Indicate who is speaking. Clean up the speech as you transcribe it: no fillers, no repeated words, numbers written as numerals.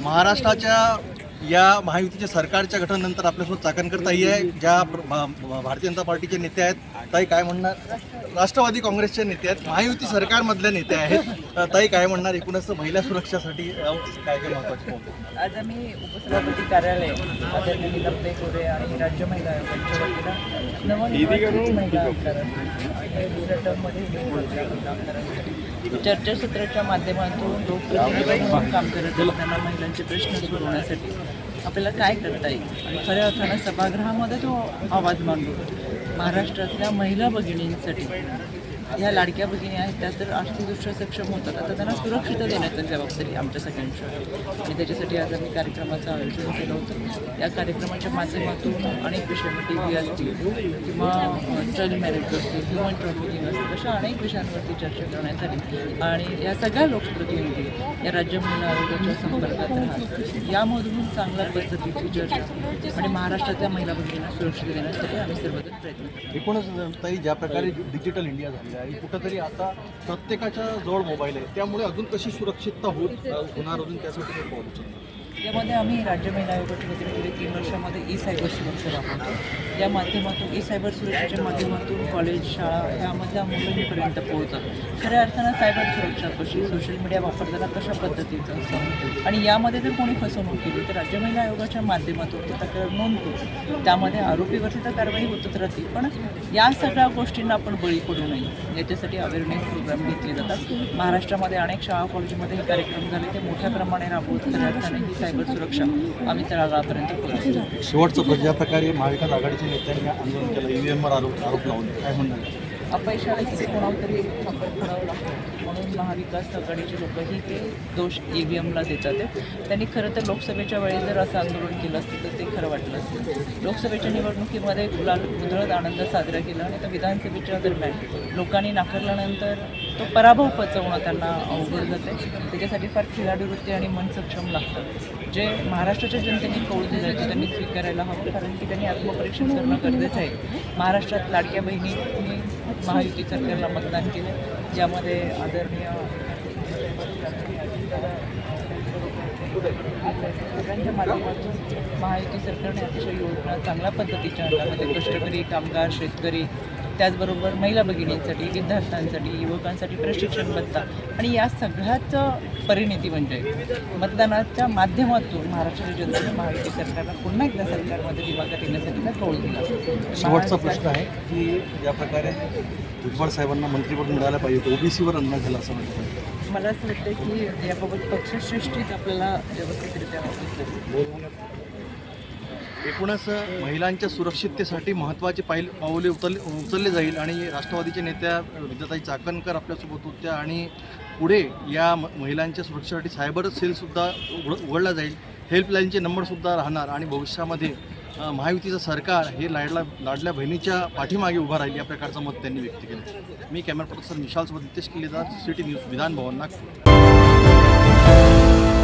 Speaker 1: महाराष्ट्राच्या या महायुतीच्या सरकारच्या गठनानंतर आपल्यासोबत चाकणकर ताई आहे, ज्या भारतीय जनता पार्टीचे नेते आहेत. ताई काय म्हणणार? राष्ट्रवादी काँग्रेसचे नेते आहेत, महायुती सरकारमधले नेते आहेत. ताई काय म्हणणार? एकूणच महिला सुरक्षेसाठी काय काय महत्त्वाचे पावलं?
Speaker 2: आज आम्ही उपसभापती कार्यालय आदरणीय नीलमताई गोरे आणि राज्य महिला आयोगाच्या वतीनं नवनिर्वाचित महिला आमदारांसाठी दुसऱ्या टर्ममध्ये आमदारांसाठी चर्चासत्राच्या माध्यमातून लोकप्रतिनिधी म्हणून काम करत असताना महिलांचे प्रश्न सोडवण्यासाठी आपल्याला काय करता येईल आणि खऱ्या अर्थानं सभागृहामध्ये तो आवाज मांडू. महाराष्ट्रातल्या महिला भगिनींसाठी ह्या लाडक्या भगिनी आहेत त्या तर आर्थिकदृष्ट्या सक्षम होतात, आता त्यांना सुरक्षितता देण्याची जबाबदारी आमच्या सगळ्यांची आहे. आणि त्याच्यासाठी आज आम्ही कार्यक्रमाचं आयोजन केलं होतं. या कार्यक्रमाच्या माध्यमातून अनेक विषय TV असतील किंवा चाइल्ड मॅरेज असतील, ह्युमन ट्रॅफिकिंग असतील, अशा अनेक विषयांवरती चर्चा करण्यात आली. आणि या सगळ्या लोकप्रतिनिधी या राज्य महिला आयोगाच्या संपर्कात राहतात. यामधून चांगल्या पद्धतीची चर्चा आणि महाराष्ट्रातल्या महिला भगिनींना सुरक्षित देण्यासाठी आम्ही सर्वजण प्रयत्न करतो.
Speaker 1: एकूणच ताई, ज्या प्रकारे डिजिटल इंडिया झाली आहे, कुठंतरी आता प्रत्येकाच्या जवळ मोबाईल आहे, त्यामुळे अजून कशी सुरक्षितता होणार अजून त्यासाठी काही पावलं उचलणार?
Speaker 2: यामध्ये आम्ही राज्य महिला आयोगाच्या वतीने गेले 3 वर्षामध्ये ई-सायबर सुरक्षा राबवतो. या माध्यमातून ई-सायबर सुरक्षेच्या माध्यमातून कॉलेज, शाळा ह्यामधल्या मुलांपर्यंत पोहोचतात. खऱ्या अर्थानं सायबर सुरक्षा कशी, सोशल मीडिया वापरताना कशा पद्धतीचं असतं आणि यामध्ये जर कोणी फसवणूक केली तर राज्य महिला आयोगाच्या माध्यमातून ती तक्रार नोंदतो. त्यामध्ये आरोपीवरती तर कारवाई होतच राहते, पण या सगळ्या गोष्टींना आपण बळी पडू नये याच्यासाठी अवेअरनेस प्रोग्राम घेतले जातात. महाराष्ट्रामध्ये अनेक शाळा कॉलेजमध्ये हे कार्यक्रम झाले, ते मोठ्या प्रमाणे राबवत खऱ्या अर्थाने ही सायबर सुरक्षा आम्ही तळागाळापर्यंत पोहोचतो.
Speaker 1: शेवटचं ज्या प्रकारे महाविकास आघाडीच्या नेत्यांनी आंदोलन केलं, EVMवर आरोप लावले, काय म्हणणार?
Speaker 2: अपयशाला किती कोणाला तरी सापड पडावं लागतं, म्हणून महाविकास आघाडीचे लोकही ते दोष EVMला देतात. त्यांनी खरं तर लोकसभेच्या वेळी जर असं आंदोलन केलं असतं तर ते खरं वाटलं असतं. लोकसभेच्या निवडणुकीमध्ये गुलाल उधळत आनंद साजरा केला आणि आता विधानसभेच्या दरम्यान लोकांनी नाकारल्यानंतर तो पराभव पचवणं त्यांना अवघड जाते. त्याच्यासाठी फार खिलाडूवृत्ती आणि मन सक्षम लागतं. जे महाराष्ट्राच्या जनतेने कौल दिलं ते त्यांनी स्वीकारायला हवं, कारण की त्यांनी आत्मपरीक्षण करणं गरजेचं आहे. महाराष्ट्रात लाडक्या बहिणींनी महायुती सरकारला मतदान केले, ज्यामध्ये आदरणीय सगळ्यांच्या माध्यमातून महायुती सरकारने अतिशय योजना चांगल्या पद्धतीच्या आणल्यामध्ये कष्टकरी, कामगार, शेतकरी, त्याचबरोबर महिला भगिनींसाठी, विद्यार्थ्यांसाठी, युवकांसाठी प्रशिक्षण भत्ता आणि या सगळ्याचं परिणिती म्हणजे मतदानाच्या माध्यमातून महाराष्ट्राच्या जनतेने महायुती सरकारला पुन्हा एकदा सरकारमध्ये दिवाळात येण्यासाठीचा कौल दिला.
Speaker 1: शेवटचा प्रश्न आहे की ज्या प्रकारे भुजबळ साहेबांना मंत्रिपद मिळालं पाहिजे, OBCवर अन्याय झाला असं म्हणतात.
Speaker 2: मला असं वाटतं की याबाबत पक्षश्रेष्ठीच आपल्याला व्यवस्थितरित्या वापरतात.
Speaker 1: एकूणच महिलांच्या सुरक्षिततेसाठी महत्त्वाचे पावले उचलले जाईल आणि राष्ट्रवादीच्या नेत्या विद्याताई चाकणकर आपल्यासोबत होत्या आणि पुढे या महिलांच्या सुरक्षेसाठी सायबर सेलसुद्धा उघडला जाईल. हेल्पलाईनचे नंबरसुद्धा राहणार आणि भविष्यामध्ये महायुतीचं सरकार हे लाडल्या बहिणीच्या पाठीमागे उभा राहील या प्रकारचं मत त्यांनी व्यक्त केलं. मी कॅमेरा पर्सन विशालसोबत नितेश किल्लेदार, सिटी न्यूज, विधान भवन, नागपूर.